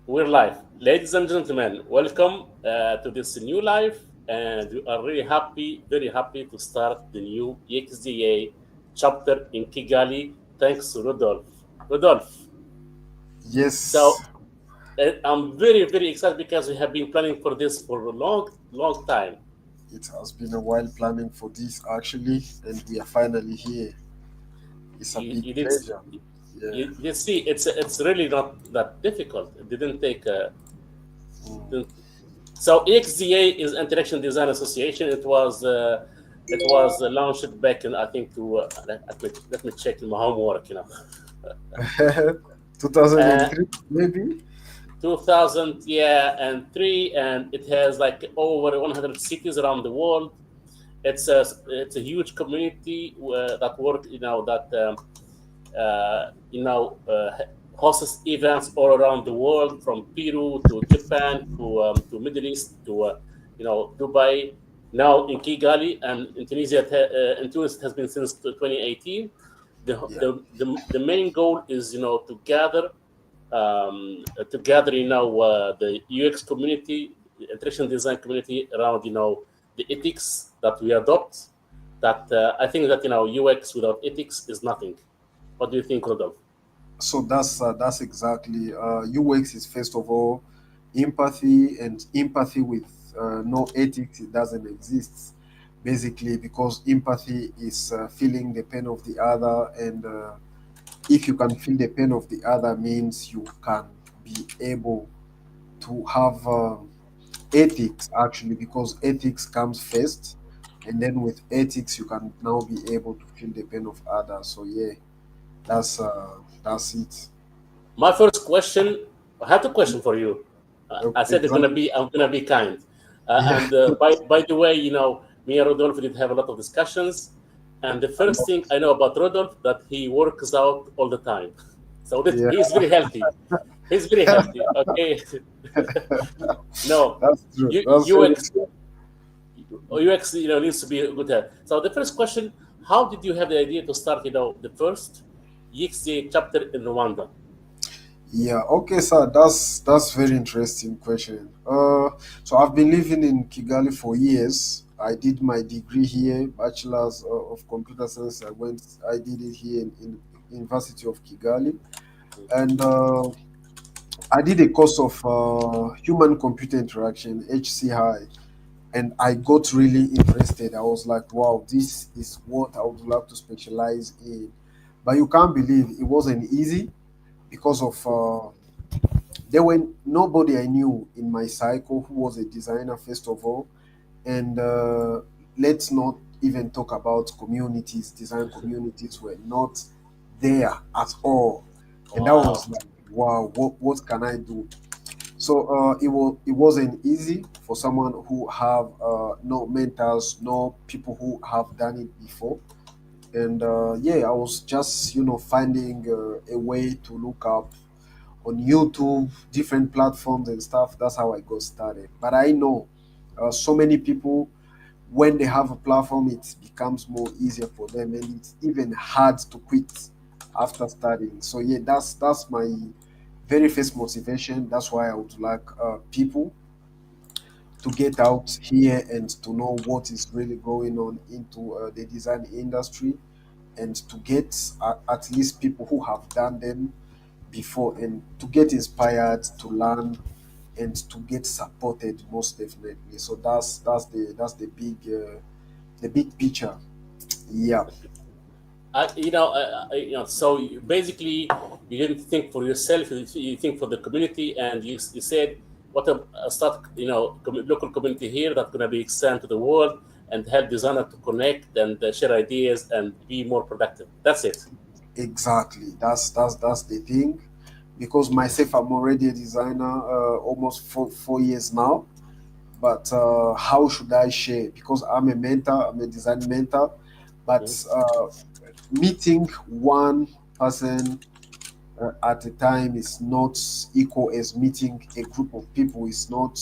We're live. Ladies and gentlemen, welcome to this new live. And we are really happy, very happy to start the new IXDA chapter in Kigali. Thanks to Rodolphe. Rodolphe, Yes, so I'm very, very excited because we have been planning for this for a long, long time. it has been a while planning for this actually, and we are finally here. It's a big You did, pleasure. Yeah. you did see it's really not that difficult. It didn't take. Mm. Didn't, so IXDA is Interaction Design Association. It was launched back in I think to let me check in my homework. 2003, maybe? 2000, yeah, and three, and it has like over 100 cities around the world. It's a huge community that work you know, hosts events all around the world, from Peru to Japan to Middle East to Dubai. Now in Kigali and in Tunisia, in Tunis, it has been since 2018. Yeah. The main goal is to gather the UX community, the interaction design community around the ethics that we adopt. That I think that UX without ethics is nothing. What do you think, Rodolphe? So that's exactly UX is first of all empathy, and empathy with no ethics it doesn't exist. Basically, because empathy is feeling the pain of the other, and if you can feel the pain of the other means you can be able to have ethics actually, because ethics comes first, and then with ethics you can now be able to feel the pain of others. So yeah, that's it. My first question, I have a question for you. I said Exactly. I'm gonna be kind. Yeah. And by the way, me and Rodolphe did have a lot of discussions. And the first thing I know about Rodolphe that he works out all the time. So that Yeah. he's very healthy. He's very healthy. Okay. No, That's true. you That's you very ex true. you ex needs to be a good health. So the first question: how did you have the idea to start the first YXA chapter in Rwanda? Yeah, okay, sir. That's very interesting question. So I've been living in Kigali for years. I did my degree here, bachelor's of computer science. I did it here in University of Kigali, and I did a course of human computer interaction (HCI), and I got really interested. I was like, wow, this is what I would love to specialize in. But you can't believe it wasn't easy because of there were nobody I knew in my cycle who was a designer, first of all. And let's not even talk about communities. Design communities were not there at all. And that Wow. was like, wow, what can I do? So it wasn't easy for someone who have no mentors, no people who have done it before. And yeah, I was just finding a way to look up on YouTube, different platforms and stuff. That's how I got started. But I know so many people, when they have a platform, it becomes more easier for them, and it's even hard to quit after studying. So yeah, that's my very first motivation. That's why I would like people to get out here and to know what is really going on into the design industry, and to get at least people who have done them before, and to get inspired to learn and to get supported, most definitely. So that's the big picture. Yeah. So basically, you didn't think for yourself; you think for the community, and you said, "What a start, local community here that's going to be extended to the world and help designer to connect and share ideas and be more productive." That's it. Exactly. That's the thing, because myself, I'm already a designer, almost 4 years now. But how should I share? Because I'm a mentor, I'm a design mentor, but Mhm. meeting one person at a time is not equal as meeting a group of people. Is not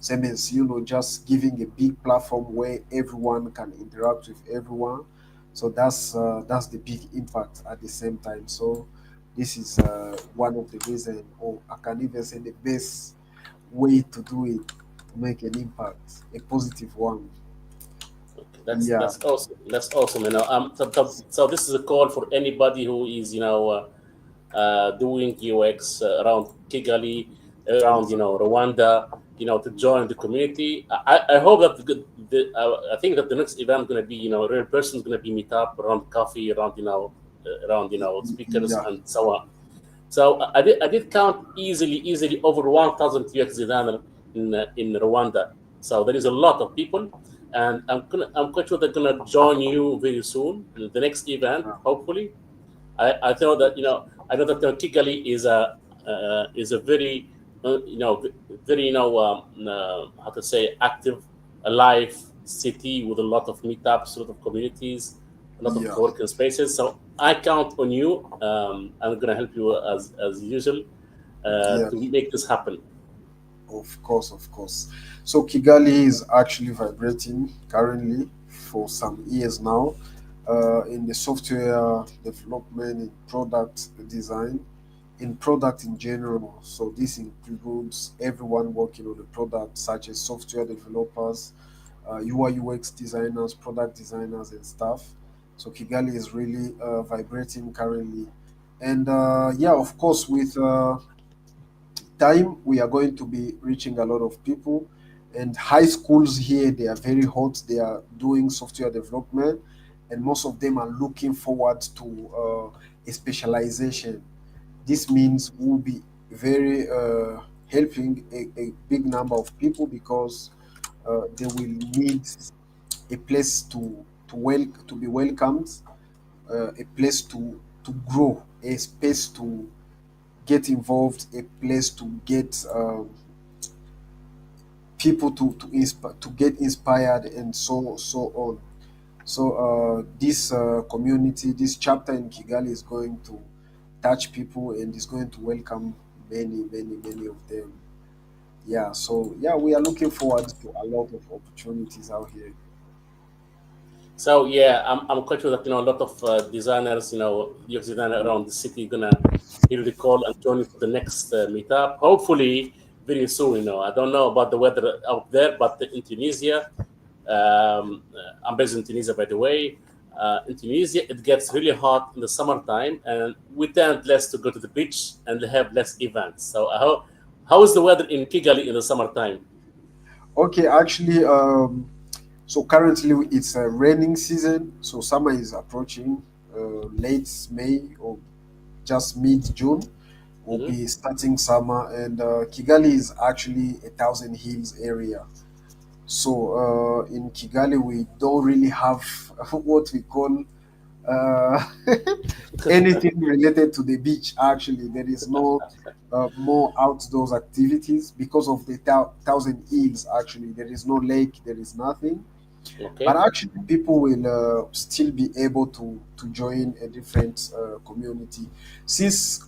same as just giving a big platform where everyone can interact with everyone. So that's the big impact at the same time. So This is one of the reasons, or I can even say the best way to do it, to make an impact, a positive one. Okay, Yeah, that's awesome. That's awesome. So this is a call for anybody who is doing UX around Kigali, around Rwanda, to join the community. I hope that I think that the next event is going to be real person is going to be meet up around coffee, around around speakers yeah, and so on. So I did count easily over 1,000 UX designer in Rwanda. So there is a lot of people, and I'm quite sure they're gonna join you very soon in the next event. yeah, Hopefully, I know that I know that Kigali is a very very how to say active, alive city with a lot of meetups, a lot of communities, a lot of yeah, co-working spaces. So I count on you. I'm gonna help you as usual yeah. to make this happen. Of course, of course. So Kigali is actually vibrating currently for some years now in the software development, in product design, in product in general. So this includes everyone working on the product, such as software developers, UI UX designers, product designers, and stuff. So Kigali is really vibrating currently, and yeah, of course, with time we are going to be reaching a lot of people, and high schools here, they are very hot, they are doing software development, and most of them are looking forward to a specialization. This means we'll be very helping a big number of people, because they will need a place to be welcomed, a place to grow, a space to get involved, a place to get people to get inspired, and so on. So this community, this chapter in Kigali is going to touch people and is going to welcome many of them. Yeah, so yeah, we are looking forward to a lot of opportunities out here. So yeah, I'm quite sure that a lot of designers, UX designer around the city, gonna hear the call and join you for the next meetup. Hopefully, very soon. I don't know about the weather out there, but in Tunisia, I'm based in Tunisia, by the way. In Tunisia, it gets really hot in the summertime, and we tend less to go to the beach and have less events. So how is the weather in Kigali in the summertime? Okay, actually, so currently it's a raining season, so summer is approaching. Late May or just mid June will Hmm. be starting summer, and Kigali is actually a Thousand Hills area. So in Kigali, we don't really have what we call uh, anything related to the beach. Actually, there is no more outdoors activities because of the Thousand Hills. Actually, there is no lake, there is nothing. But Okay. actually, people will still be able to join a different community, since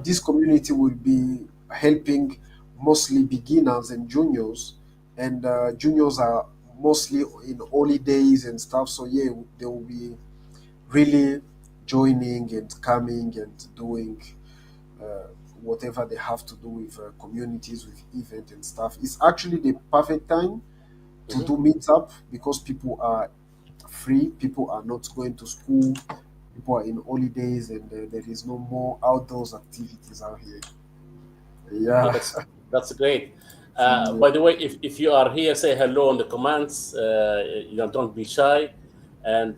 this community will be helping mostly beginners and juniors, and juniors are mostly in holidays and stuff. So yeah, they will be really joining and coming and doing uh, whatever they have to do with communities, with event and stuff. It's actually the perfect time to Mhm. do meetup, because people are free, people are not going to school, people are in holidays, and there is no more outdoors activities out here. Okay, Yeah. that's great. Yeah. By the way, if you are here, say hello in the comments. Don't be shy. And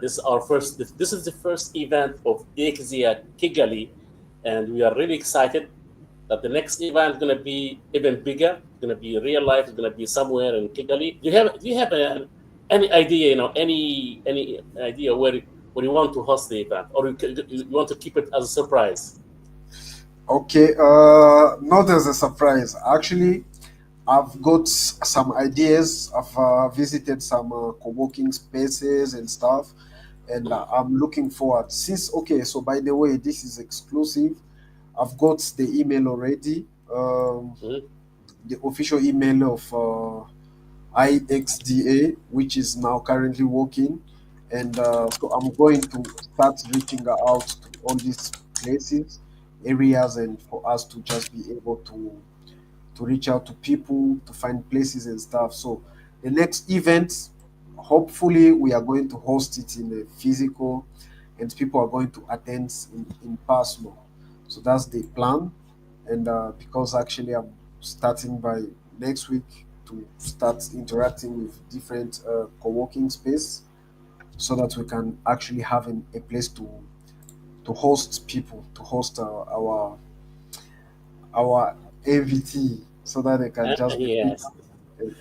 this is our first. This is the first event of IXDA Kigali, and we are really excited that the next event is going to be even bigger. It's going to be real life. It's going to be somewhere in Kigali. Do you have any idea? Any idea where you want to host the event, or you want to keep it as a surprise? Okay, not as a surprise. Actually, I've got some ideas. I've visited some co-working spaces and stuff, and Mhm. I'm looking forward. Since okay, so by the way, this is exclusive. I've got the email already. Mhm. The official email of IXDA, which is now currently working. And so I'm going to start reaching out to all these places, areas, and for us to just be able to reach out to people, to find places and stuff. So the next event, hopefully, we are going to host it in a physical, and people are going to attend in person. So that's the plan. And because actually I'm starting by next week to start interacting with different co-working space, so that we can actually have a place to host people, to host our AVT, so that they can just be Yes.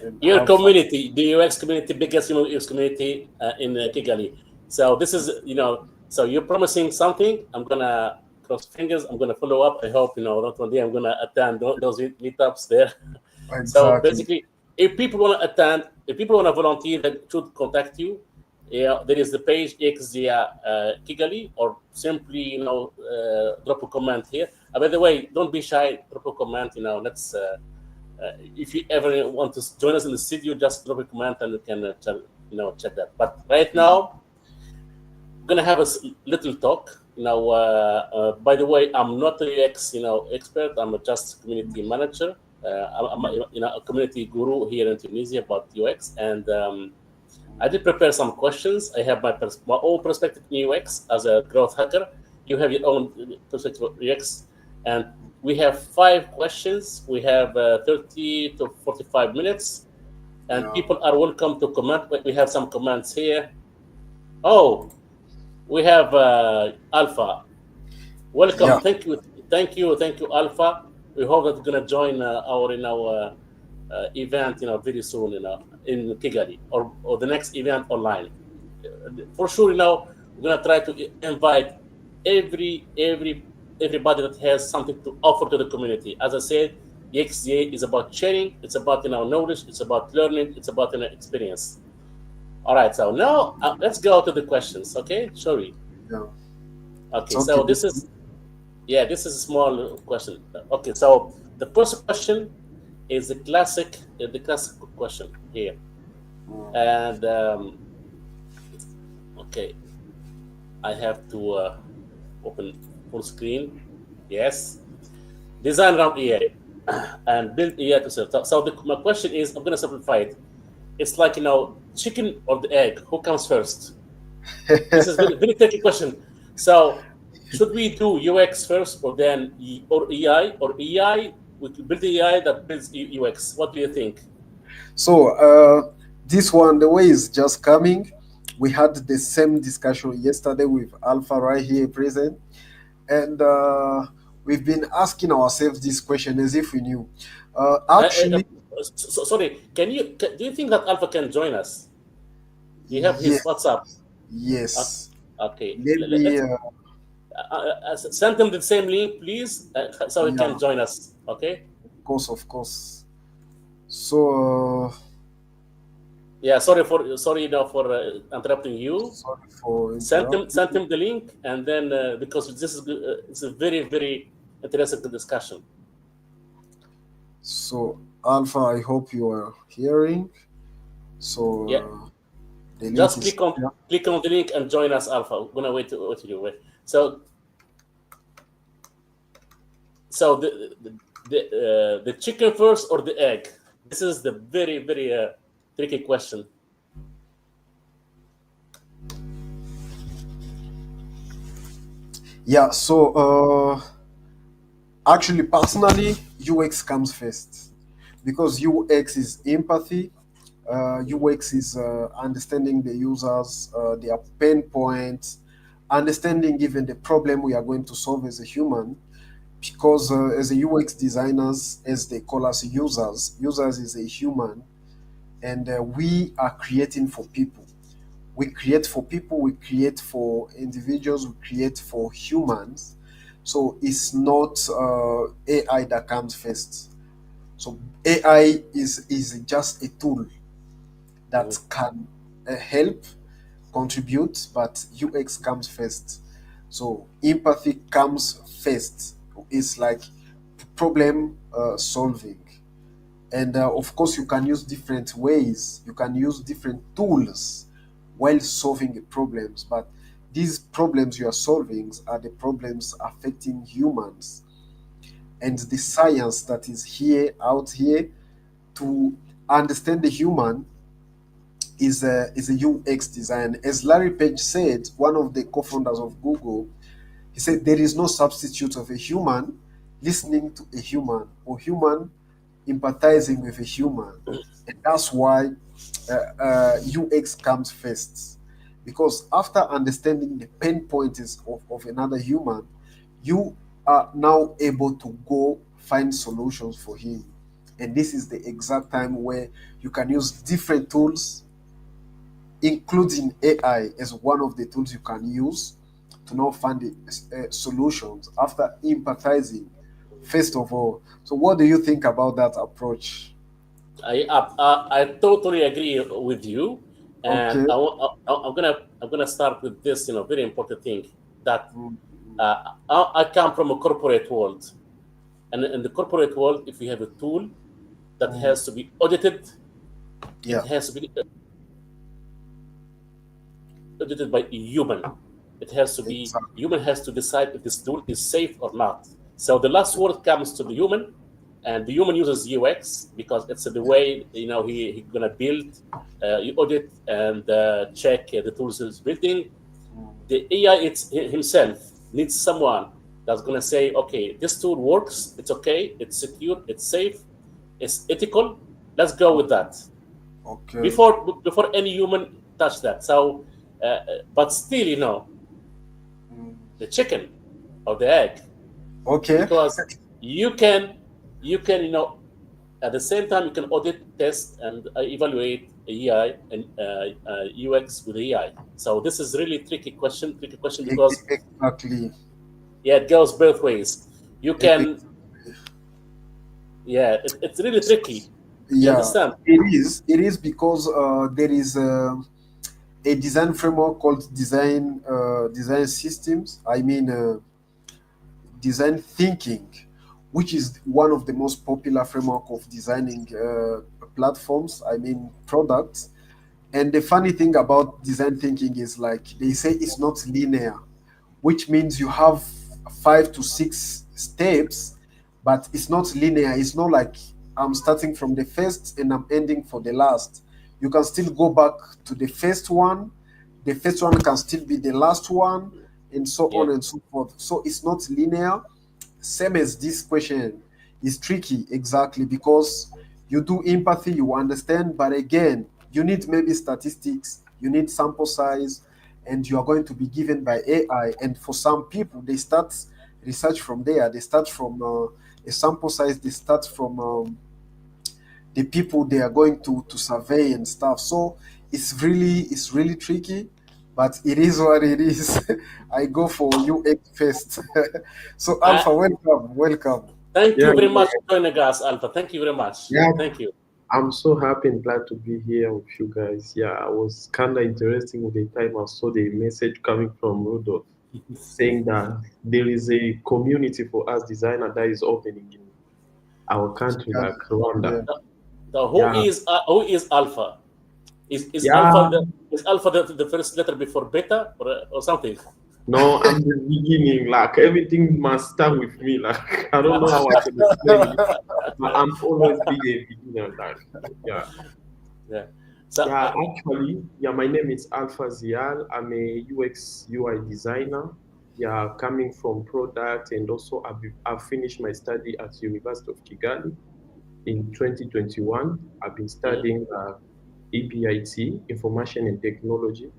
and Your have fun. community, the UX community, biggest UX community in Kigali. So this is, so you're promising something. I'm gonna cross fingers. I'm gonna follow up. I hope not one day I'm gonna attend those meetups there. So Exactly. basically, if people want to attend, if people want to volunteer, they should contact you. Yeah, there is the page IXDA Kigali, or simply drop a comment here. By the way, don't be shy. Drop a comment. Let's. If you ever want to join us in the studio, just drop a comment and we can check that. But right now, we're gonna have a little talk. By the way, I'm not a UX expert. I'm just community manager. I'm a community guru here in Tunisia about UX, and I did prepare some questions. I have my own perspective in UX as a growth hacker. You have your own perspective of UX, and we have 5 questions. We have 30 to 45 minutes, and Yeah. people are welcome to comment. We have some comments here. Oh, we have Alpha. Yeah. Welcome. Thank you, Alpha. We hope that you're gonna join our event, very soon, in Kigali, or the next event online. For sure, we're gonna try to invite everybody that has something to offer to the community. As I said, the XDA is about sharing. It's about knowledge. It's about learning. It's about experience. All right. So now let's go to the questions. Okay, sorry. Yeah. It's Okay. okay. So this is a small question. Okay. So the first question is the classic question here, Mm. and okay, I have to open full screen. Yes, design around AI and build AI to serve. So my question is, I'm gonna simplify it. It's like chicken or the egg. Who comes first? This is very very tricky question. So should we do UX first or then or AI, or AI? We could build AI that builds UX. What do you think? So this one, the way is just coming. We had the same discussion yesterday with Alpha right here present, and we've been asking ourselves this question as if we knew. Actually, Sorry, do you think that Alpha can join us? Do you have his yes, WhatsApp? Uh, yes. Okay, Let me. let's send him the same link, please, so he Yeah, can join us. Okay. of course, of course. So Yeah. Sorry, for interrupting you. sorry for Send him interrupting. send him the link, and then because this is it's a very very interesting discussion. So Alpha, I hope you are hearing. So Yeah. the link Just is here. click on the link and join us, Alpha. We're gonna wait you. Wait. So the chicken first or the egg? This is the very very tricky question. Yeah. So actually, personally, UX comes first because UX is empathy. UX is understanding the users, their pain points, understanding even the problem we are going to solve as a human. Because as a UX designers, as they call us users is a human, and we are creating for people. We create for people, we create for individuals, we create for humans. So it's not AI that comes first. So AI is just a tool that Mhm. can help contribute, but UX comes first. So empathy comes first. It's like problem solving. And of course, you can use different ways, you can use different tools while solving the problems. But these problems you are solving are the problems affecting humans, and the science that is here out here to understand the human is a UX design. As Larry Page said, one of the co-founders of Google, he said there is no substitute of a human listening to a human or human empathizing with a human, and that's why UX comes first. Because after understanding the pain points of another human, you are now able to go find solutions for him. And this is the exact time where you can use different tools, including AI as one of the tools you can use to now find the solutions after empathizing, first of all. So, what do you think about that approach? I totally agree with you, and Okay. I'm gonna start with this, very important thing that Mm, I come from a corporate world, and in the corporate world, if you have a tool that mm, has to be audited, it yeah, has to be audited by a human. It has to be exactly. human has to decide if this tool is safe or not. So the last word comes to the human, and the human uses UX because it's the way he gonna build, you audit and check the tools he's building. Mm, The AI himself needs someone that's gonna say, okay, this tool works, it's okay, it's secure, it's safe, it's ethical. Let's go with that okay. before any human touch that. So, but still, Mm, the chicken or the egg, okay. because you can at the same time you can audit, test, and evaluate AI and UX with AI. So this is really tricky question because Exactly. yeah, it goes both ways. You E- can e- yeah, it's really tricky. You Yeah, understand? it is. It is because there is a design framework called design systems. I mean, design thinking, which is one of the most popular framework of designing platforms. I mean, products. And the funny thing about design thinking is like they say it's not linear, which means you have 5 to 6 steps, but it's not linear. It's not like I'm starting from the first and I'm ending for the last. You can still go back to the first one. The first one can still be the last one, and so Yeah. on and so forth. So it's not linear. Same as this question is tricky, exactly, because you do empathy, you understand, but again, you need maybe statistics, you need sample size, and you are going to be given by AI. And for some people, they start research from there. They start from a sample size. They start from the people they are going to survey and stuff. So it's really tricky, but it is what it is. I go for UX first. So I Alpha, welcome, welcome. thank Yeah, you very much for joining us, Alpha. Thank you very much. yeah. Thank you. I'm so happy and glad to be here with you guys. Yeah, I was kind of interesting with the time I saw the message coming from Rudolph saying that there is a community for us designer that is opening in our country, Yeah, like Rwanda. yeah. So Yeah, who is Alpha? Is yeah. Alpha the first letter before beta or something? No, I'm the beginning. Like everything must start with me. Like I don't know how I can explain it, but I'm always be a beginner. Like yeah. Yeah. So Yeah, actually, yeah, my name is Alpha Zial. I'm a UX UI designer. Yeah, coming from product and also I've finished my study at University of Kigali in 2021. I've been mhm. studying EBIT, Information and Technology.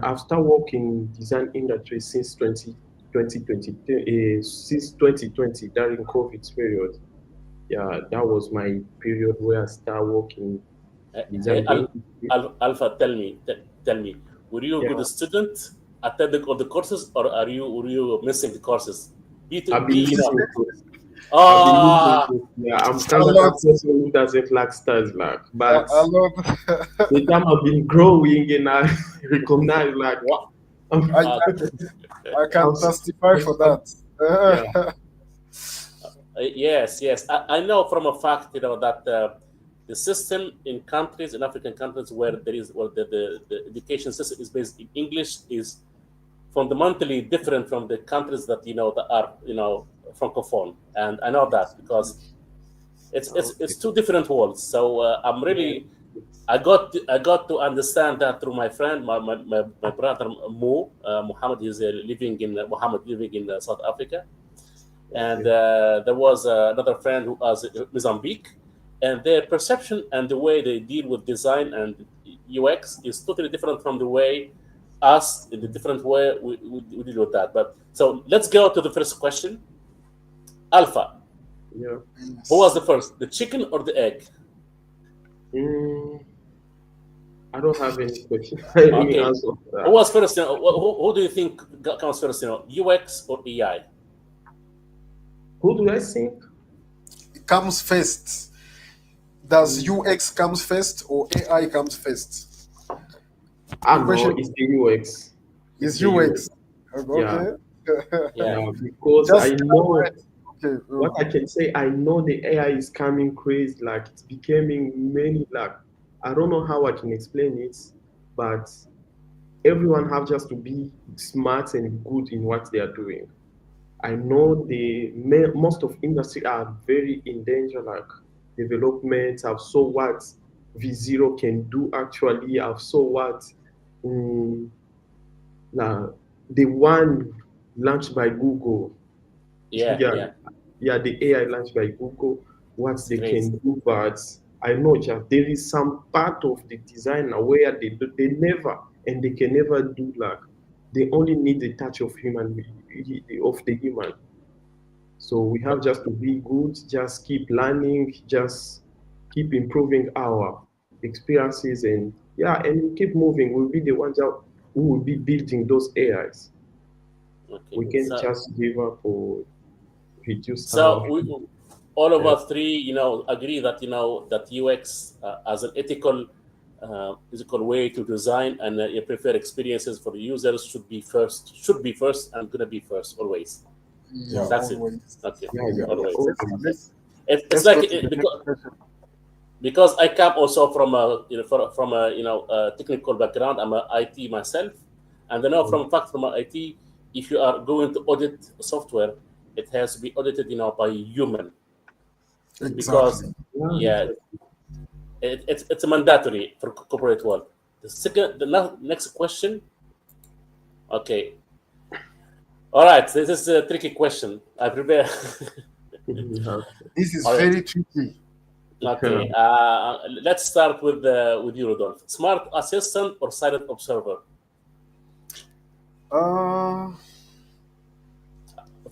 I've started working in design industry since 2020, since 2020 during COVID period. Yeah, that was my period where I started working Hey, design industry. Alpha, tell me, were you a good Yeah. student, attending all the courses, or were you missing the courses? I've Be been missing it. I've been missing Ah, it. Yeah, I'm A kind of lot, that person who doesn't like stars, like. But a lot. the time I've been growing and I recognize, like, what? I'm, I, Uh, I I'm, can testify for that. yeah, yes. I know from a fact, that the system in African countries where there is, well, the education system is based in English is fundamentally different from the countries that that are francophone, and I know that because it's two different worlds. So I'm really I got to understand that through my friend, my brother Muhammad. He's living in South Africa, and there was another friend who was in Mozambique, and their perception and the way they deal with design and UX is totally different from the way us in the different way we deal with that. But so let's go to the first question. Alpha, Yeah. who was the first, the chicken or the egg? I don't have any question. Any Okay, answer for who was first? Who do you think comes first? UX or AI? Who do I think? It comes first. Does UX comes first or AI comes first? I know question- it's the UX. It's the UX. Yeah. Okay. Yeah. Because Just I know Okay. what I can say. I know the AI is coming crazy. Like it's becoming many. Like I don't know how I can explain it, but everyone have just to be smart and good in what they are doing. I know most of industry are very in danger, like development. I've saw what V0 can do actually. I've saw what nah, the one launched by Google. Yeah, Yeah, yeah. yeah, the AI launched by Google, what It's they crazy. can do, but I know just there is some part of the design where they never and they can never do like they only need the touch of the human. So we have just to be good, just keep learning, just keep improving our experiences, and yeah, and we keep moving. We'll be the ones out who will be building those AIs. Okay. We can't So, just give up or reduce our. so we, all of Yeah. us three, agree that that UX as an ethical way to design and you prefer experiences for the users should be first and gonna be first always. Yeah, That's it. always. Okay, Yeah. always. Okay. It's Let's like go to the next question. because I come also from a technical background. I'm a IT myself, and I know from IT, if you are going to audit software, it has to be audited by a human because Exactly. yeah, it's a mandatory for corporate world. The next question. Okay, all right. This is a tricky question. I prepare. Yeah. This is All right. very tricky. Okay, let's start with you, Rodolphe. Smart assistant or silent observer? Uh,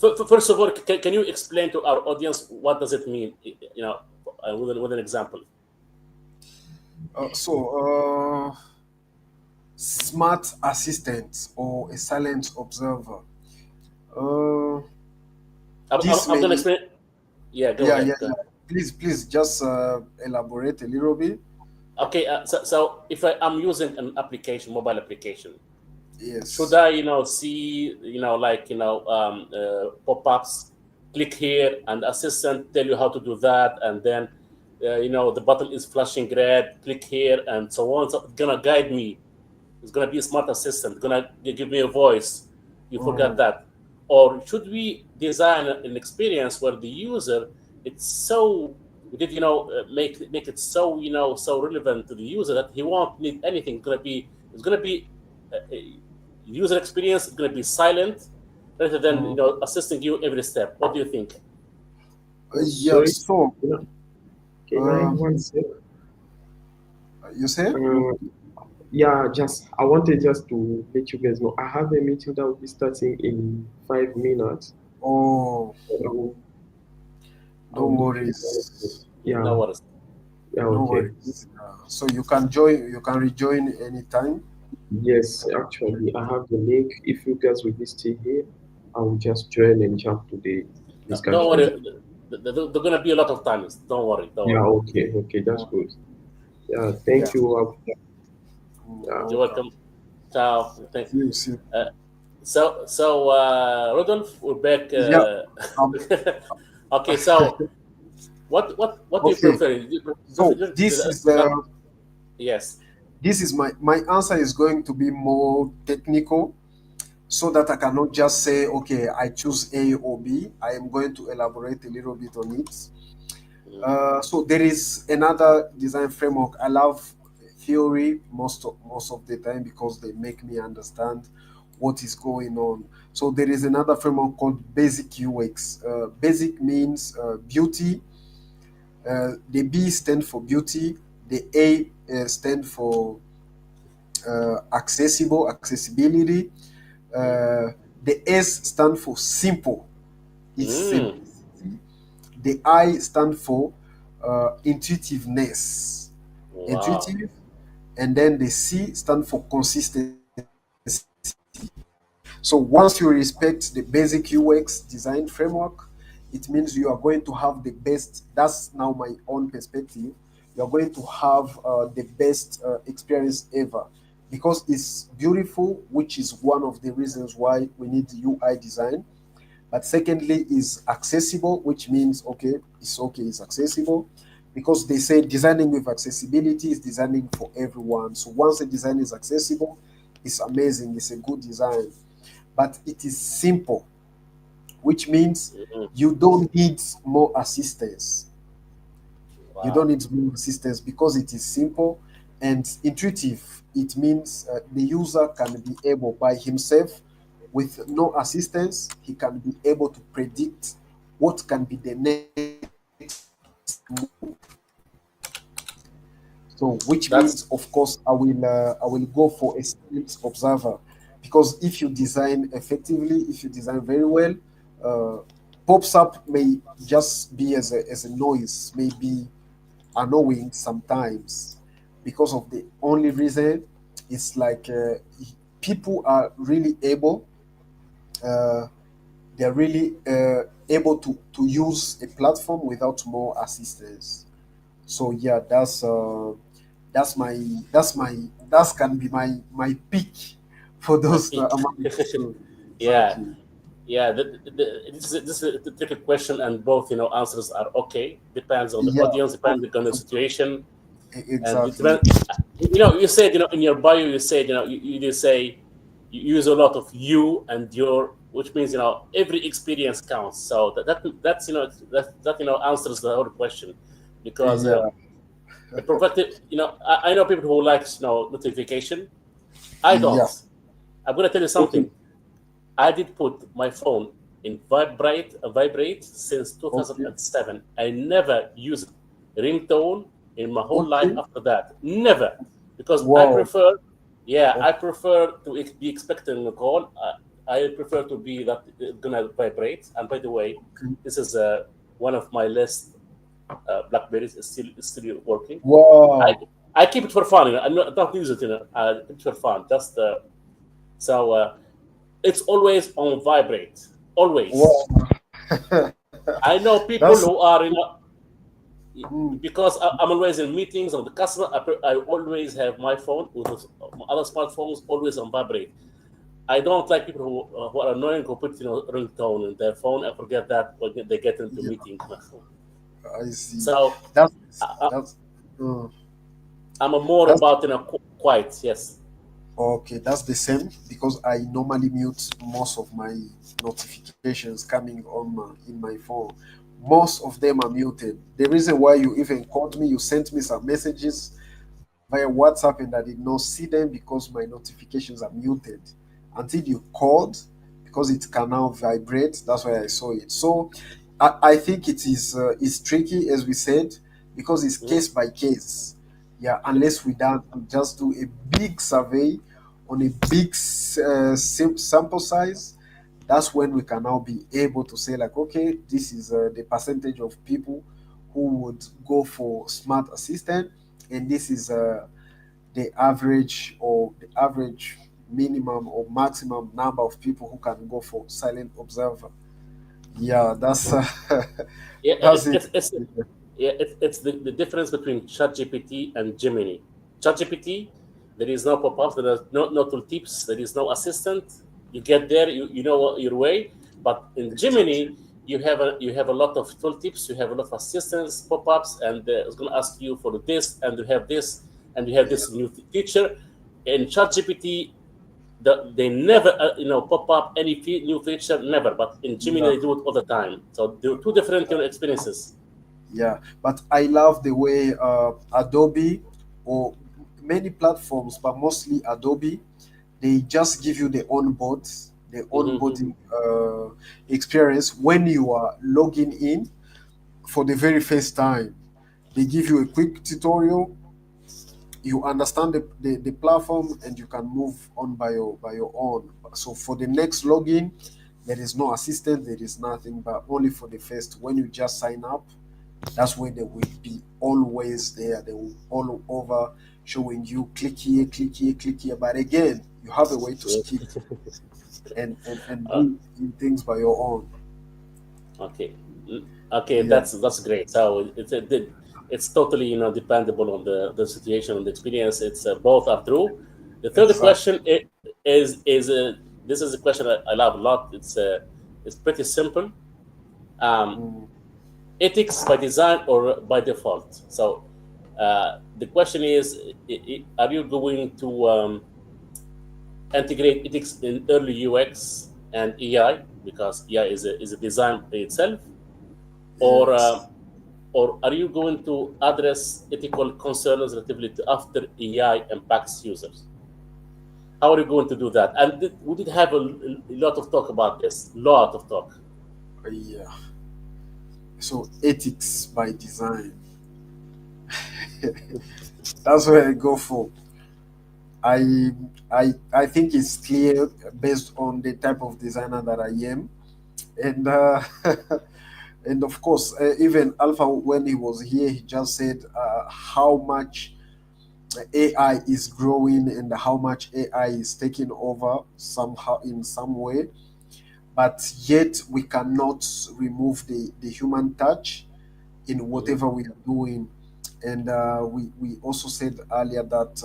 First of all, can you explain to our audience what does it mean? With an example. Smart assistant or a silent observer. This I'm may, gonna explain. Yeah, go yeah, ahead. yeah, Go yeah. ahead. Please, just elaborate a little bit. Okay, so if I'm using an application, mobile application, Yes. should I, see, pop-ups, click here, and assistant tell you how to do that, and then, the button is flashing red, click here, and so on. So it's gonna guide me. It's gonna be a smart assistant. Gonna give me a voice. You forgot that. Or should we design an experience where the user, it's so we did make it so so relevant to the user that he won't need anything. It's gonna be user experience is going to be silent rather than assisting you every step. What do you think? Yeah. Sorry. So, Can I one sec? you say? Yeah, just I wanted just to let you guys know I have a meeting that will be starting in 5 minutes. Oh, Um, no worries. Yeah. No worries. Yeah. No Okay. worries. So you can join. You can rejoin anytime. Yes, actually, I have the link. If you guys will be still here, I will just join and jump to the discussion. Don't worry. There's going to be a lot of times. Don't worry. Yeah. Okay. Okay. That's good. Yeah. Thank you. Yeah. You're welcome. Ciao. Thank you. See you. So Rodolphe, we're back. Okay. So what do you prefer? So this is yes. This is my answer is going to be more technical. so that I cannot just say, okay, I choose A or B. I am going to elaborate a little bit on it. So there is another design framework. I love theory most of the time because they make me understand what is going on. So there is another framework called Basic UX. Basic means beauty. The B stand for beauty. The A stand for accessibility. The S stand for simple. It's Mm. simplicity. The I stand for intuitiveness. Wow. Intuitive. And then the C stand for consistency. So once you respect the basic UX design framework, it means you are going to have the best. That's now my own perspective. You are going to have the best experience ever because it's beautiful, which is one of the reasons why we need UI design. But secondly, is accessible, which means okay, it's accessible because they say designing with accessibility is designing for everyone. So once a design is accessible, it's amazing, it's a good design. But it is simple, which means Mhm. you don't need more assistance. You don't Wow. need more assistance because it is simple and intuitive. It means the user can be able by himself, with no assistance, he can be able to predict what can be the next so, which That's means, of course, I will go for a skilled observer, because if you design effectively, if you design very well, uh, pops up may just be as a noise, may be annoying sometimes, because of the only reason it's like people are really able, uh, they're really able to use a platform without more assistance. So yeah, that's my that can be my pick for a those peak. among those two. Yeah. Exactly. Yeah, this is a tricky question, and both answers are okay. Depends on the Yeah. audience, depending on the situation, and it Exactly. depends. You said in your bio, you said you did say you use a lot of you and your, which means every experience counts. So that's that answers the whole question, because Yeah. a provocative. I know people who likes notification. I don't. Yeah. I'm gonna tell you Okay. something. I did put my phone in vibrate since Okay. 2007. I never used ringtone in my whole life Okay. after that. Never, because I Wow. prefer. Yeah, I Okay. prefer to be expecting a call. I prefer to be that it's gonna vibrate. And by the way, this is one of my list. Blackberries is still working. I Wow. I keep it for fun. I don't use it. I keep it for fun. Just so. It's always on vibrate. Always. Wow. I know That's people who are mm, because I'm always in meetings on the customer. I always have my phone with my other smartphones always on vibrate. I don't like people who are annoying who put ringtone in their phone and forget that when they get into yeah, meeting. I see. So That's I, that's uh, I'm a more that's about quiet. Yes. okay. That's the same because I normally mute most of my notifications coming on in my phone. Most of them are muted. The reason why you even called me, you sent me some messages via WhatsApp, and I did not see them because my notifications are muted until you called, because it can now vibrate. That's why I saw it. So I think it is tricky, as we said, because it's Mhm. case by case. Yeah, unless we just do a big survey on a big sample size, that's when we can now be able to say like, okay, this is the percentage of people who would go for smart assistant, and this is the average minimum or maximum number of people who can go for silent observer. Yeah, that's Yeah, that's it. it's the difference between ChatGPT and Gemini. ChatGPT, there is no pop-ups, there is no tooltips, there is no assistant. You get there, you know your way. But in Gemini, you have a lot of tooltips, you have a lot of assistants, pop-ups, and it's going to ask you for this, and you have this, and you have Yeah, this new feature. In ChatGPT, they never pop up any new feature, never. But in Gemini they do it all the time. So they're two different experiences. Yeah, but I love the way Adobe or many platforms, but mostly Adobe, they just give you the Mm-hmm. onboarding experience when you are logging in for the very first time. They give you a quick tutorial, you understand the platform, and you can move on by your own. So for the next login, there is no assistant, there is nothing, but only for the first. When you just sign up, that's when they will be always there. They will all over showing you click here, click here, click here. But again, you have a way to skip and Uh, do things by your own. okay. Okay, Yeah, that's great. So it's totally dependable on the situation and the experience. It's both are true. The third exactly. question is this is a question I love a lot. It's pretty simple. Um, Mm, Ethics by design or by default. So the question is, are you going to integrate ethics in early UX and AI because AI is a design by itself, or yes. or are you going to address ethical concerns relatively to after AI impacts users? How are you going to do that? And we did have a lot of talk about this. Lot of talk. Yeah. So ethics by design. That's what I go for. I I think it's clear based on the type of designer that I am, and and of course, even Alpha when he was here, he just said how much AI is growing and how much AI is taking over somehow in some way, but yet we cannot remove the human touch in Mhm. whatever we are doing. And we also said earlier that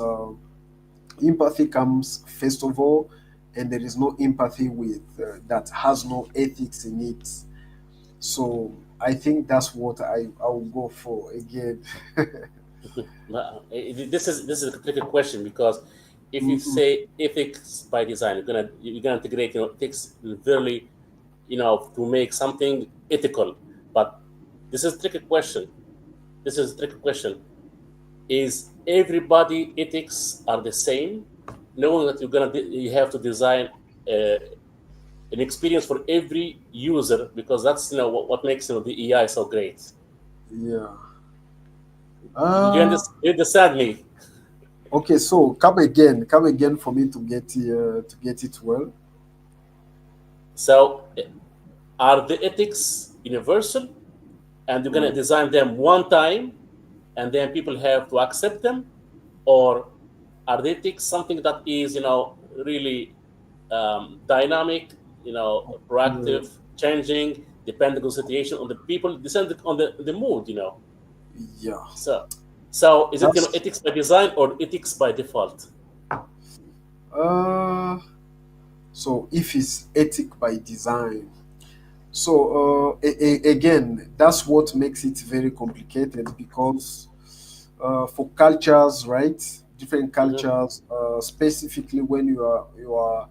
empathy comes first of all, and there is no empathy with that has no ethics in it. So I think that's what I will go for again. This is a tricky question because if you Mm-mm. say ethics by design, you're gonna integrate ethics very to make something ethical. But this is a tricky question. This is a tricky question. Is everybody ethics are the same? Knowing that you have to design uh, an experience for every user because that's what makes the AI so great. Yeah. You Uh, understand me? okay, so come again for me to get it well. So are the ethics universal and you're going to Mm. design them one time and then people have to accept them, or are the ethics something that is really dynamic, Okay. proactive, changing, depending on situation, on the people, depending on the mood, Yeah. so is it That's ethics by design or ethics by default? uh so if it's ethic by design. So again, that's what makes it very complicated because for cultures, right? Different Hmm. cultures, specifically when you are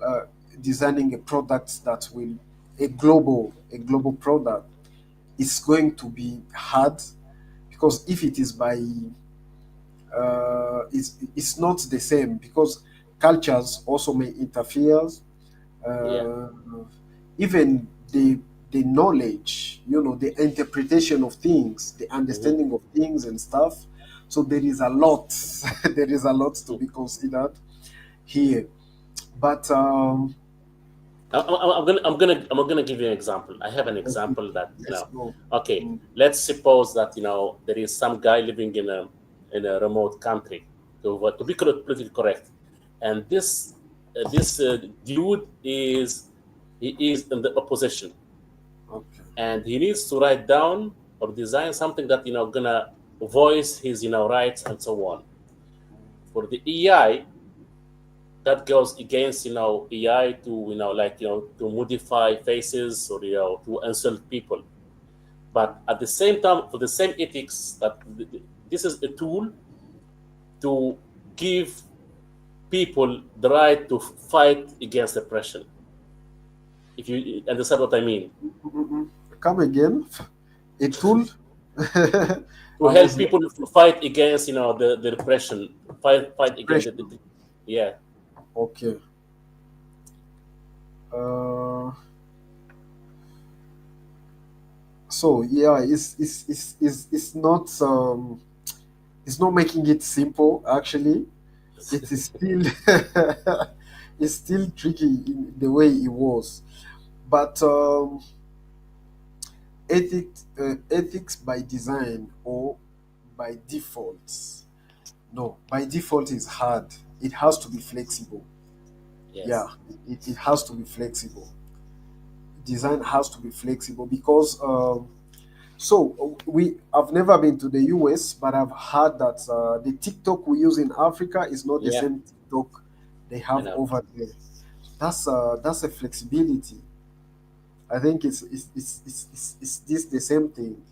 uh, designing a product that will a global product, it's going to be hard because if it is by it's not the same because cultures also may interfere. Yeah. uh, Even the knowledge, the interpretation of things, the Hmm. understanding of things and stuff. So there is a lot, there is a lot to be considered here. But I'm gonna give you an example. I have an okay, example that let's go. okay, Mm, let's suppose that there is some guy living in a remote country, to be politically correct, and this dude he is in the opposition, okay. and he needs to write down or design something that gonna voice his rights and so on. For the AI, that goes against AI to like to modify faces or to insult people. But at the same time, for the same ethics, that this is a tool to give people the right to fight against oppression. If you understand what I mean, Come again. A tool. to I help was people fight against the repression, fight against depression. yeah. Okay. Uh, so yeah, it's not making it simple. Actually, it is still it's still tricky in the way it was. But ethics by design or by default? No, by default is hard. It has to be flexible. Yeah, Yes. it has to be flexible. Design has to be flexible because we I've never been to the US, but I've heard that the TikTok we use in Africa is not the Yeah, same TikTok they I have know. over there. That's a flexibility. I think it's this the same thing.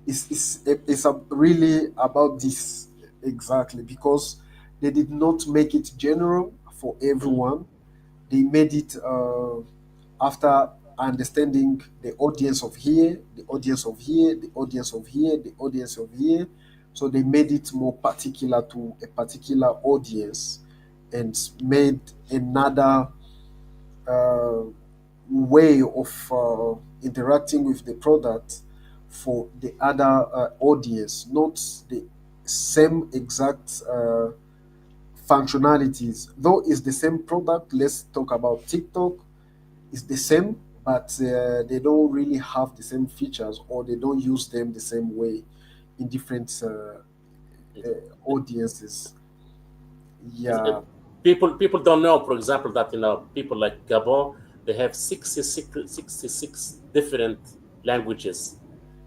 It's really about this exactly because they did not make it general for Mhm. everyone. They made it after understanding the audience of here, the audience of here, the audience of here, the audience of here. So they made it more particular to a particular audience and made another uh, way of interacting with the product for the other audience, not the same exact functionalities. Though it's the same product, let's talk about TikTok. It's the same, but they don't really have the same features or they don't use them the same way in different audiences. It's- Yeah, people don't know, for example, that people like Gabon, they have 66 different languages.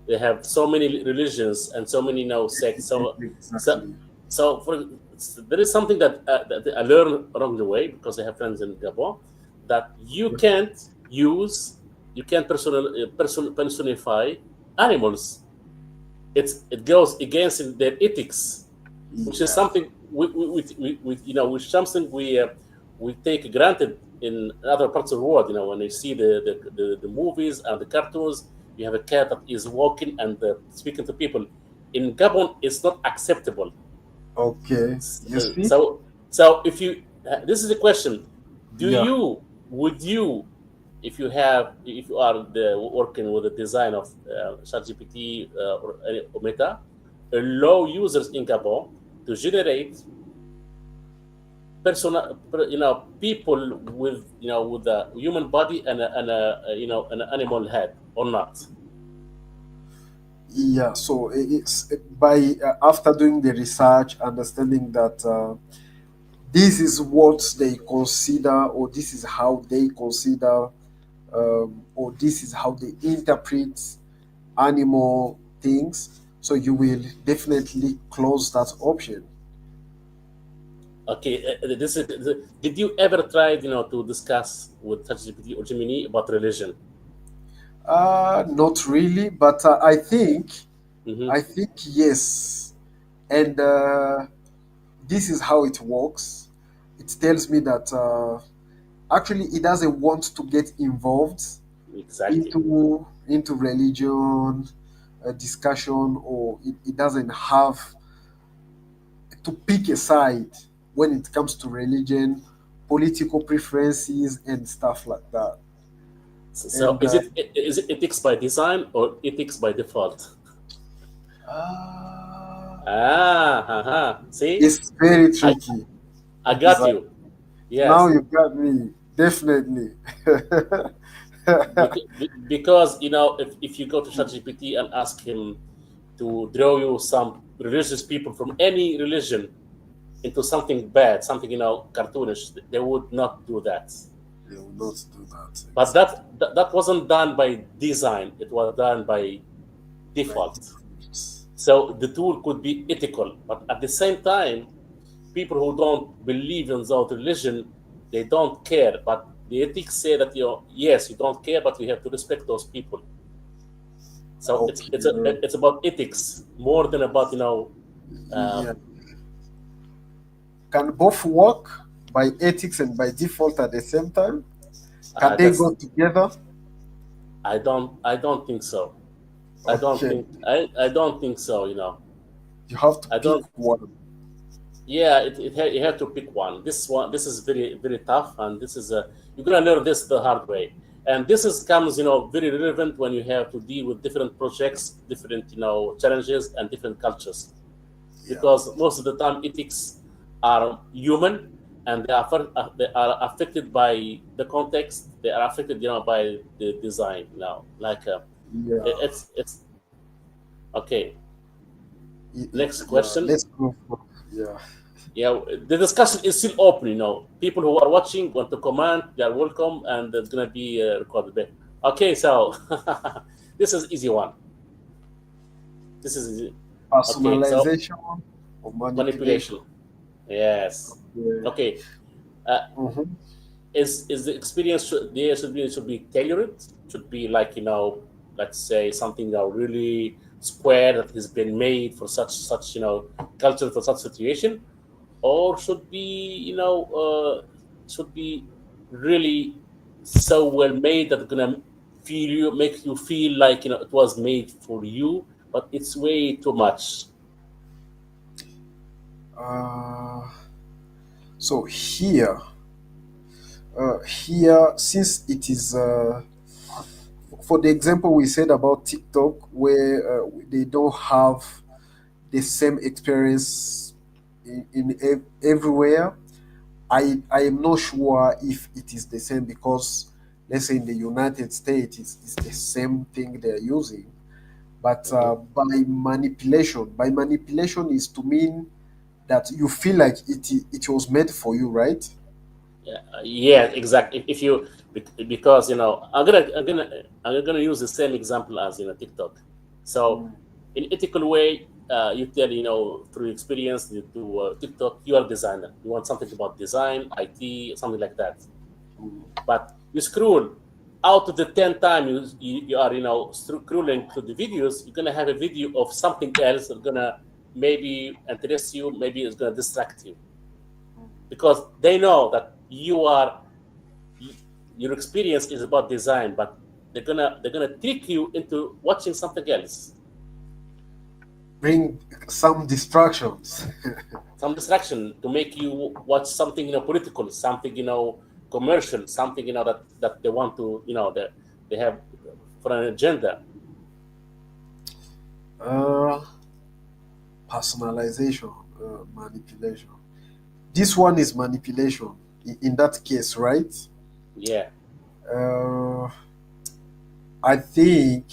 They have so many religions and so many sects. So exactly. so there is something that I learned along the way because I have friends in Gabon that you can't personify animals. It goes against their ethics, which is Yeah. something which something we take granted in other parts of the world. When you see the movies and the cartoons, you have a cat that is walking and speaking to people. In Gabon, it's not acceptable. Okay. You see? So if you this is the question: Do Yeah. you would you if you are working with the design of ChatGPT or Meta, allow users in Gabon to generate people with with a human body and an animal head or not? Yeah. So it's by after doing the research, understanding that this is what they consider, or this is how they consider, or this is how they interpret animal things. So you will definitely close that option. Okay, did you ever try to discuss with ChatGPT or Gemini about religion? Not really, but Mm-hmm. I think yes. And this is how it works. It tells me that actually it doesn't want to get involved Exactly. into religion discussion, or it doesn't have to pick a side when it comes to religion, political preferences, and stuff like that. So And is it ethics by design or ethics by default? uh, See, it's very I tricky. I got Exactly. you. Now Yes, you got me. Definitely. because if you go to ChatGPT and ask him to draw you some religious people from any religion into something bad, something cartoonish, they would not do that. They will not do that But exactly. that wasn't done by design; it was done by By default. default. So the tool could be ethical, but at the same time, people who don't believe in that religion, they don't care. But the ethics say that yes, you don't care, but we have to respect those people. So Okay. it's about ethics more than about uh, Yeah. can both work by ethics and by default at the same time? Can they That's go together? I don't think so. Okay, I don't think so. you have to I pick don't. one. Yeah, you have to pick one. This is very tough, and this is you're gonna learn this the hard way. And this is comes very relevant when you have to deal with different projects, different challenges, and different cultures. Yeah. Because most of the time ethics are human, and they are affected by the context. They are affected by the design. Like Yeah. it's okay. Next Yeah. question. Let's go for, yeah. Yeah, the discussion is still open. People who are watching want to comment. They are welcome, and it's gonna be recorded back. Okay, so this is easy one. This is easy. Okay, so Personalization or manipulation? manipulation. Yes. Yeah. Okay. Uh, Mhm. is the experience should be tailored? Should be like let's say something really square that has been made for such culture for such situation, or should be really so well made that gonna make you feel like it was made for you, but it's way too much. Uh, so here, since it is for the example we said about TikTok, where they don't have the same experience everywhere. I am not sure if it is the same because let's say in the United States it's the same thing they're using, but Mhm. by manipulation is to mean that you feel like it was made for you, right? Yeah, exactly. If you because I'm gonna use the same example as TikTok. So, Mm, in ethical way, you tell through experience to TikTok, you are a designer. You want something about design, IT, something like that. mm. But you scroll out of the 10 times you are scrolling through the videos, you're gonna have a video of something else that's gonna maybe interest you, maybe it's gonna distract you because they know that your experience is about design, but they're gonna trick you into watching something else, Bring some distractions. some distraction to make you watch something political, something commercial, something that they want to that they have for an agenda. uh, Personalization, manipulation. This one is manipulation in that case, right? Yeah, Uh, I think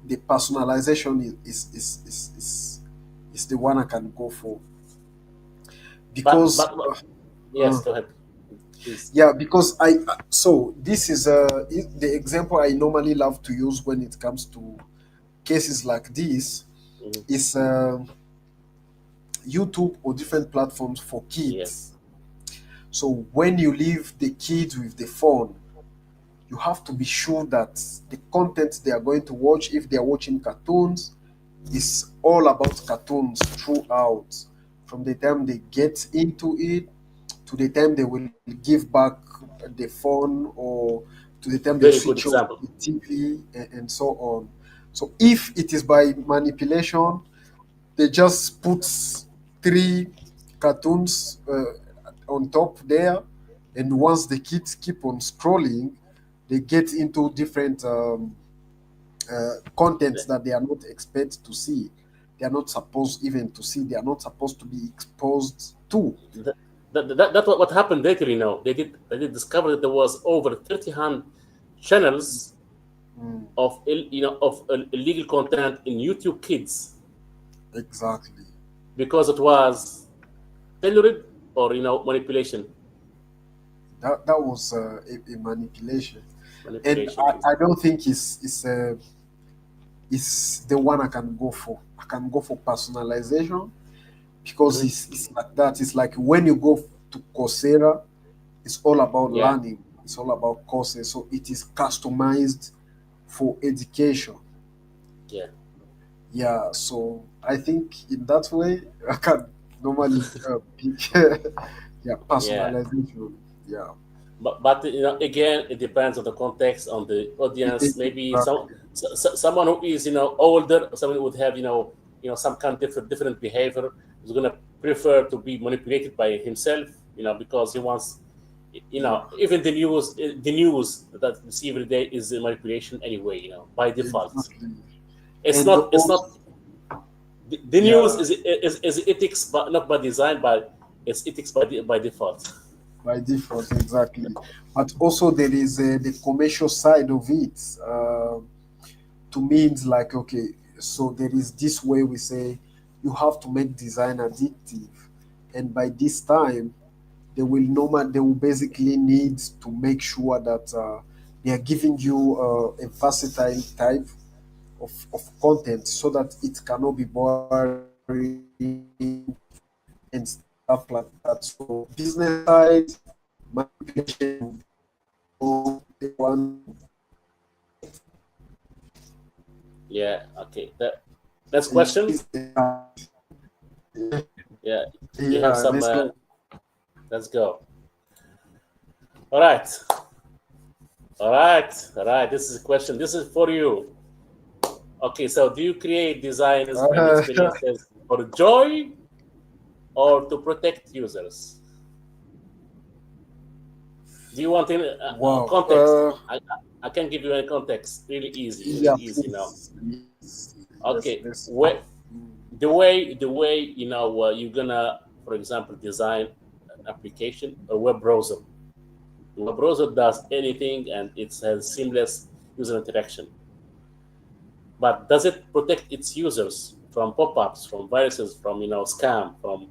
the personalization is the one I can go for but because but yes, uh, go ahead, please. yeah, because so this is the example I normally love to use when it comes to cases like this Mhm. is YouTube or different platforms for kids. Yes, So when you leave the kids with the phone, you have to be sure that the content they are going to watch, if they are watching cartoons, is all about cartoons throughout. From the time they get into it to the time they will give back the phone, or to the time they very switch good off the example. TV, and so on. So if it is by manipulation, they just put three cartoons on top there, and once the kids keep on scrolling, they get into different contents that they are not expected to see. They are not supposed even to see. They are not supposed to be exposed to. That's what happened later. They did discover that there was over 30 channels Mm, of illegal content in YouTube Kids exactly. because it was tailored or manipulation. That was a manipulation, and Manipulation. I don't think it's the one I can go for. I can go for personalization because Mhm. it's like that. It's like when you go to Coursera, it's all about Yeah, learning. It's all about courses. So it is customized for education. yeah. Yeah. So I think in that way, I can normally yeah, Yeah. personalization. Yeah, But again, it depends on the context, on the audience. Maybe exactly. someone who is older, someone who would have some kind of different behavior is gonna prefer to be manipulated by himself, because he wants, Yeah, even the news that we see every day is a manipulation anyway, by default. exactly. It's And not it's also, not the news yeah, is ethics, but not by design, but it's ethics by default. by default, exactly. But also there is the commercial side of it. To me, it's like, okay, so there is this way we say you have to make design addictive, and by this time they will basically need to make sure that they are giving you a versatile type of content so that it cannot be boring and stuff like that. So business side manipulation will be the one Yeah. Okay. Next is question. Yeah. You have yeah, some. let's go. Let's go. All right. All right. All right. This is a question. This is for you. Okay. So, do you create designs and Uh, experiences for joy or to protect users? Do you want any wow. context? I can give you a context. Really easy. Really Yeah, easy now. please. Yes, yes, Okay. yes. Mm, The way you're gonna, for example, design an application, a web browser. The web browser does anything and it has seamless user interaction. But does it protect its users from pop-ups, from viruses, from scam, from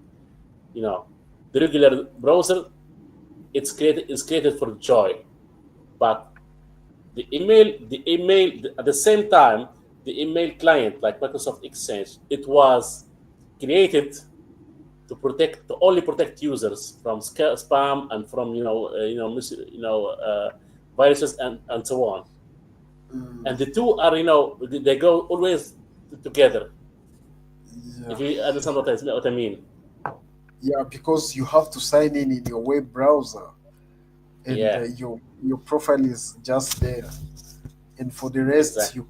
you know the regular browser? It's created for joy, but at the same time, the email client like Microsoft Exchange, it was created to only protect users from spam and from viruses and so on. And the mm, two are they go always together. yeah. If you understand what I mean. Yeah, because you have to sign in your web browser, and Yeah, your profile is just there. And for the rest, exactly.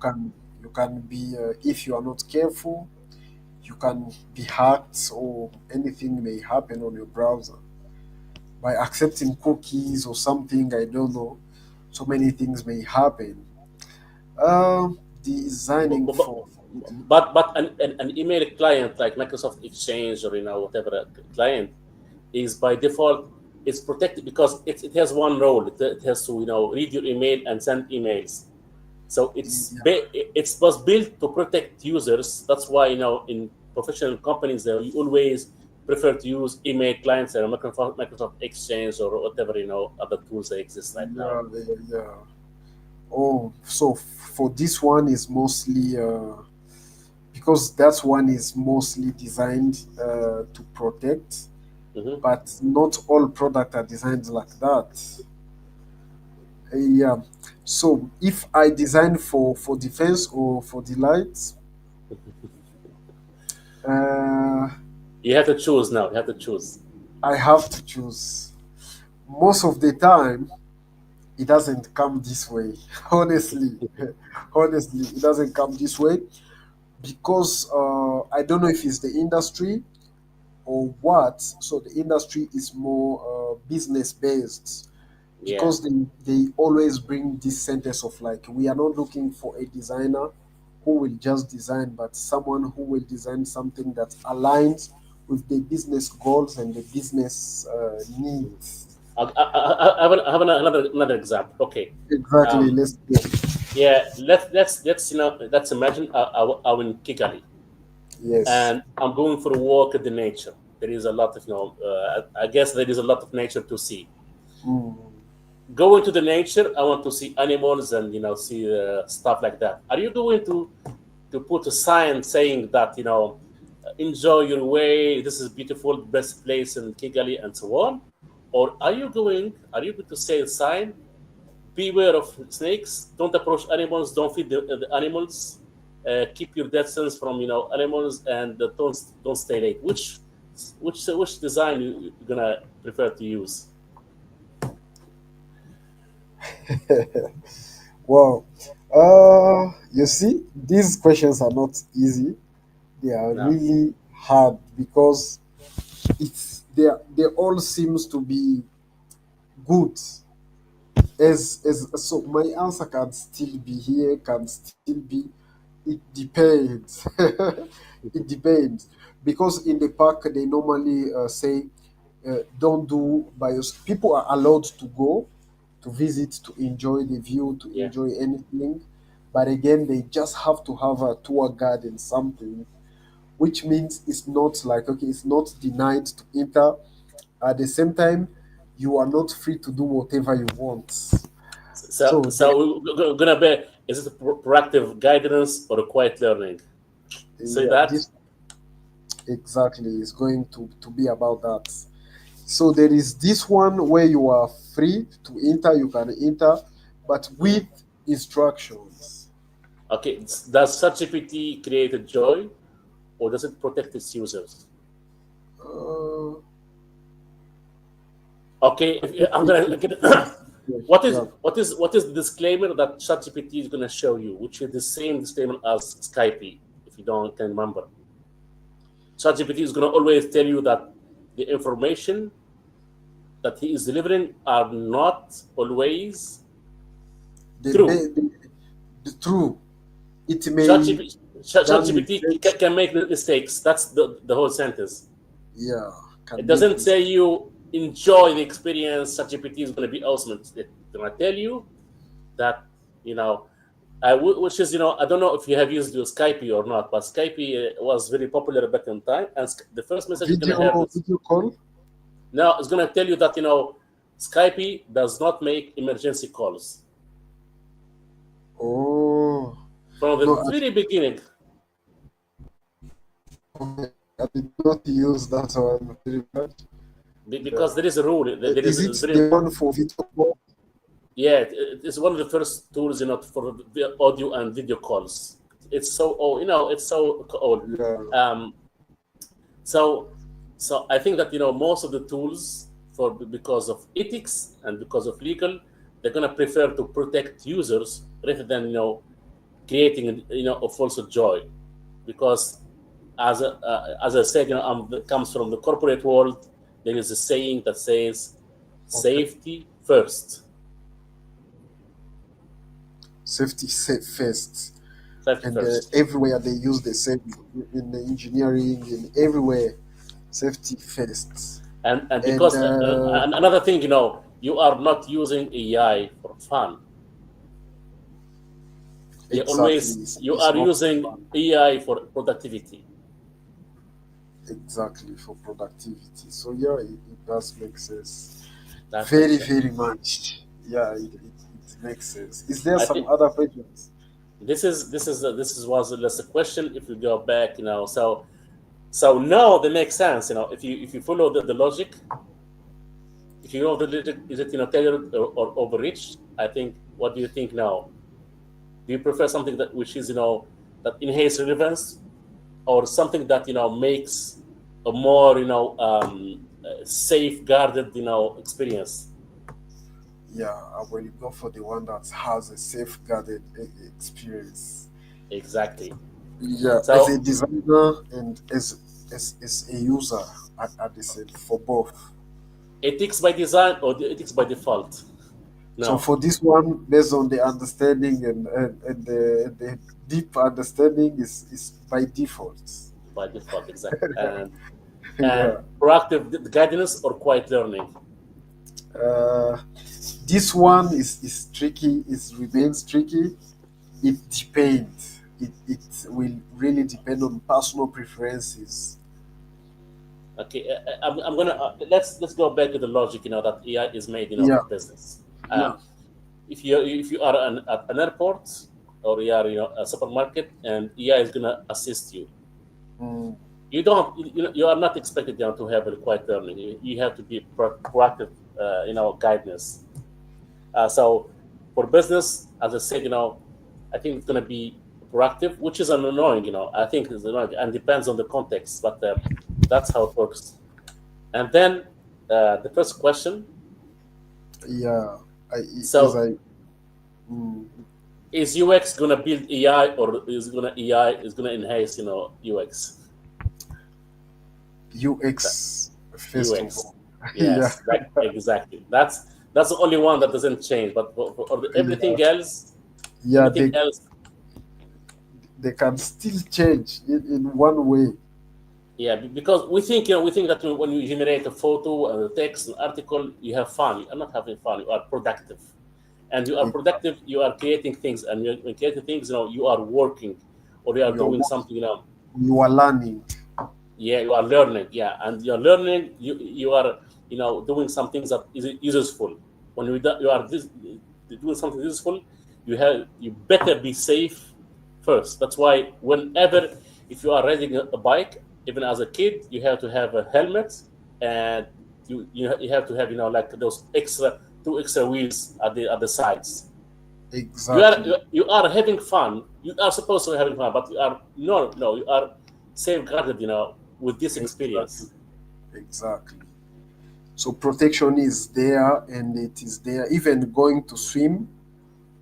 you can be if you are not careful, you can be hacked or anything may happen on your browser by accepting cookies or something. I don't know. So many things may happen. But Designing but, for it. but an email client like Microsoft Exchange or whatever client is by default it's protected because it has one role. It has to read your email and send emails. So Yeah, it's was built to protect users. That's why in professional companies they always prefer to use email clients and Microsoft Exchange or whatever other tools that exist right now. yeah, yeah, yeah. Oh, so for this one is mostly because that one is mostly designed to protect, Hmm. but not all products are designed like that. Yeah. So if I design for defense or for delight, uh, You have to choose now. You have to choose. I have to choose. Most of the time, it doesn't come this way. Honestly, honestly, it doesn't come this way because I don't know if it's the industry or what. So the industry is more business based Yeah. because they always bring this sentence of like we are not looking for a designer who will just design, but someone who will design something that aligns with the business goals and the business needs. I have another example. Okay. Exactly. Um, Let's go. yeah. Let's imagine I'm in Kigali Yes. and I'm going for a walk in the nature. There is a lot of I guess there is a lot of nature to see. Mm, Going to the nature, I want to see animals and see stuff like that. Are you going to put a sign saying that enjoy your way, this is beautiful, best place in Kigali and so on? Or are you going to say a sign, beware of snakes, don't approach animals, don't feed the animals, keep your distance from animals, and don't stay late? Which design you're gonna prefer to use? Wow. You see, these questions are not easy. They are No. really hard because they all seems to be good. As so my answer can still be here, can still be. It depends. It depends because in the park they normally say don't do bios. People are allowed to go to visit, to enjoy the view, to Yeah. enjoy anything, but again they just have to have a tour guide and something, which means it's not like okay, it's not denied to enter. At the same time, you are not free to do whatever you want. So, So gonna be, is it a proactive guidance or a quiet learning? Say yeah, that. this exactly is going to be about that. So there is this one where you are free to enter, you can enter, but Mm. with instructions. Okay, does ChatGPT create a joy or does it protect its users? Uh, Okay, I'm it, gonna it, get it, what is yeah. the disclaimer that ChatGPT is gonna show you, which is the same disclaimer as Skype, if you don't can remember. ChatGPT is gonna always tell you that the information that he is delivering are not always true. The true, it may ChatGPT, done ChatGPT mistakes. can make mistakes. That's the whole sentence. Yeah, It can make doesn't say mistakes. you enjoy the experience. ChatGPT is going to be awesome. It's going to tell you that you know, which is I don't know if you have used your Skype or not, but Skype was very popular back in time, and the first message you're going to have is Video call. now it's going to tell you that Skype does not make emergency calls Oh from the no, very beginning. I did not use that one very much. Because Yeah. there is a rule. There is Is a it very the one for video call? yeah. It's one of the first tools for the audio and video calls. It's so it's so old. Yeah. Um, so I think that most of the tools because of ethics and because of legal, they're gonna prefer to protect users rather than creating a false joy, because as I said, it comes from the corporate world. There is a saying that says Okay. safety first. Safety first. Safety And first. everywhere they use the same in the engineering, in everywhere, safety first. And And because and another thing, you are not using AI for fun. exactly, You it's are not using fun. AI for productivity. Exactly, for productivity. So yeah, it does make sense. That makes Very, sense. very much. Yeah, it makes sense. Is there I some think other questions? this is was less a question. If we go back, so now they make sense. If you follow the logic, if you know the logic, is it tailored or overreached? I think. What do you think now? Do you prefer something that which is that enhance relevance, or something that makes a more safeguarded experience? Yeah, I will go for the one that has a safeguarded experience. Exactly. Yeah, as a So designer and as a user at the same for both. ethics by design or the ethics by default? So No, for this one, based on the understanding and the deep understanding is by default. by default, exactly. And Yeah. proactive guidance or quiet learning. Uh, this one is tricky. It remains tricky. It depends. It will really depend on personal preferences. Okay, I'm gonna let's go back to the logic. That AI is made, Yeah. for business. Yeah. If you are at an airport, or you are a supermarket, and AI is gonna assist you, Mm, you don't you are not expected to have a quiet learning. You have to be proactive, guidance. So for business, as I said, I think it's going to be proactive, which is an annoying. I think it's annoying and depends on the context. But That's how it works. And then the first question. Yeah, as So I mm, is UX gonna build AI, or is gonna AI is gonna enhance UX? That- UX first of UX. all. Yeah, Yes, exactly. That's the only one that doesn't change. But yeah, yeah. everything else, They can still change in one way. yeah. Because we think that when you generate a photo, a text, an article, you have fun. You are not having fun. You are productive, and you are Exactly. productive. You are creating things, and when creating things, you are working, or you are You are doing working, something. you are learning. Yeah, you are learning. Yeah, and you're learning. You are doing some things that is useful. When you are doing something useful, you better be safe first. That's why whenever, if you are riding a bike, even as a kid, you have to have a helmet, and you have to have like those extra two extra wheels at the sides. Exactly. You are having fun. You are supposed to be having fun, but you are no, you are safeguarded, with this Exactly. experience. Exactly. So protection is there, and it is there. Even going to swim,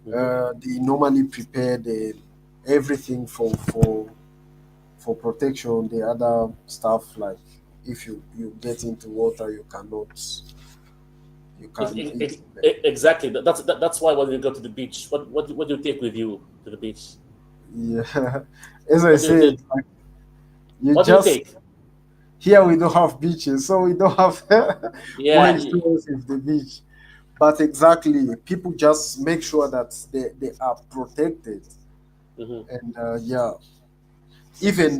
Hmm. they normally prepare everything for protection. The other stuff, like if you get into water, you can Exactly. That's why when you go to the beach, what do you take with you to the beach? yeah. As I What do you said, take? like, you What do you just take? here we don't have beaches, so we don't have more Yeah. expensive the beach. But exactly, people just make sure that they are protected, Hmm. and yeah, even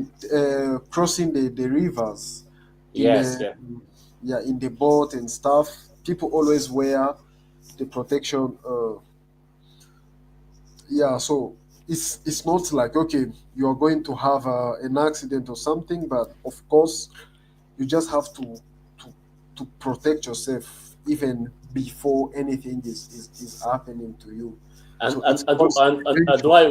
crossing the rivers in Yes. Yeah. yeah, in the boat and stuff. People always wear the protection. Yeah, so it's not like, okay, you are going to have an accident or something, but of course you just have to to protect yourself even before anything is happening to you. and So and it's and, also and, very and why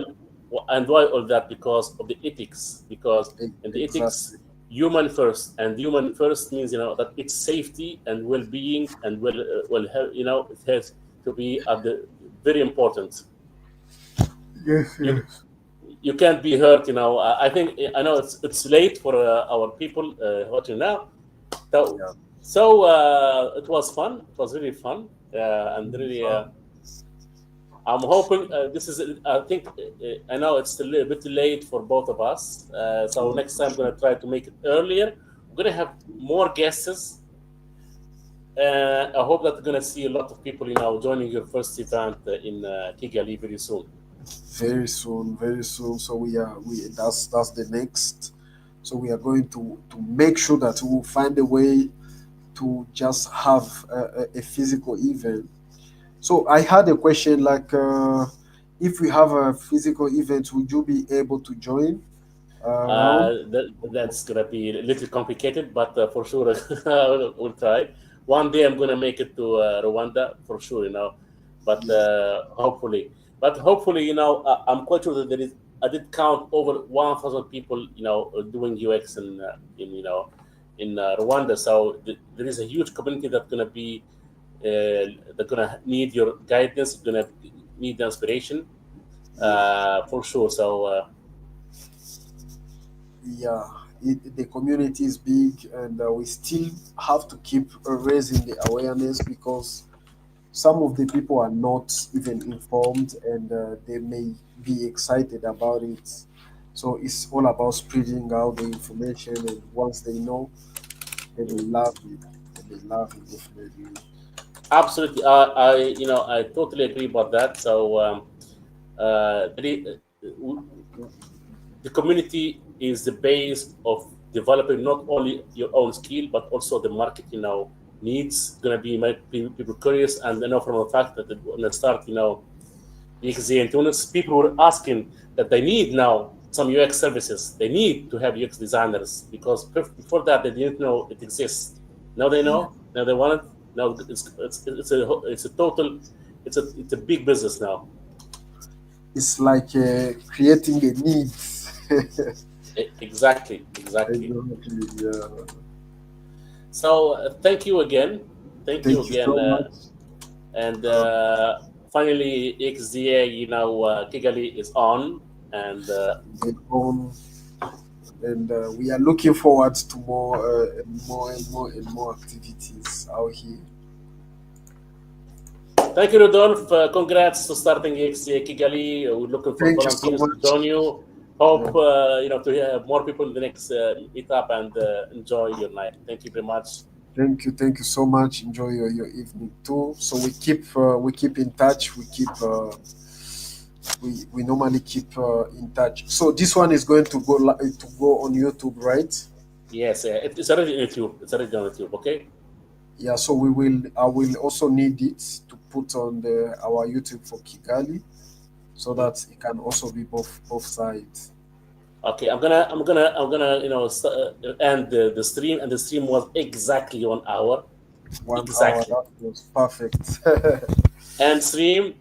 and why all that? Because of the ethics. Because in the ethics, exactly, human first, and human first means that it's safety and well-being, and it has to be at the very important. yes, you yes. you can't be hurt. I think, I know it's late for our people watching now. So, Yeah, it was fun. It was really fun, and really. fun. I'm hoping this is. I think I know it's a little bit late for both of us. So Yeah, next for time I'm sure. gonna try to make it earlier. We're gonna have more guests. I hope that we're gonna see a lot of people, joining your first event in Kigali very soon. Very soon, very soon. So we that's the next. So we are going to make sure that we will find a way to just have a physical event. So I had a question like, if we have a physical event, would you be able to join around? That's gonna be a little complicated, but for sure we'll try. One day I'm gonna make it to Rwanda for sure, but Yeah. hopefully, I'm quite sure that there is. I did count over 1,000 people, doing UX in Rwanda. So there is a huge community that's gonna be that's gonna need your guidance, gonna need the inspiration, Yeah, for sure. So. yeah. The community is big, and we still have to keep raising the awareness, because some of the people are not even informed, and they may be excited about it. So it's all about spreading out the information, and once they know, they will love it. They will love it definitely. Absolutely, I totally agree about that. So, the community is the base of developing not only your own skill, but also the market. Needs gonna be make people curious, and from the fact that when I start, IXDA in Tunis, people were asking that they need now some UX services. They need to have UX designers, because before that they didn't know it exists. Now they Yeah. know. Now they want it. Now it's a total. It's a big business now. It's like creating a need. Exactly. Exactly. Exactly. Yeah. So thank you again. Thank you Thank you again. so much. And finally, IXDA, Kigali is on, and And, we are looking forward to more activities out here. thank you, Rodolphe. Congrats to starting IXDA Kigali. We're looking for Thank you so volunteers to much. join you. Hope Yeah. to hear more people in the next meetup and enjoy your night. Thank you very much. Thank you so much. Enjoy your evening too. So we keep in touch. We normally keep in touch. So this one is going to go on YouTube, right? Yes, it's already on YouTube. It's already on YouTube. Okay. Yeah. So I will also need it to put on our YouTube for Kigali, so that it can also be both sides. Okay, I'm gonna end the stream, and the stream was exactly 1 hour, 1 hour. exactly. That was perfect. And stream.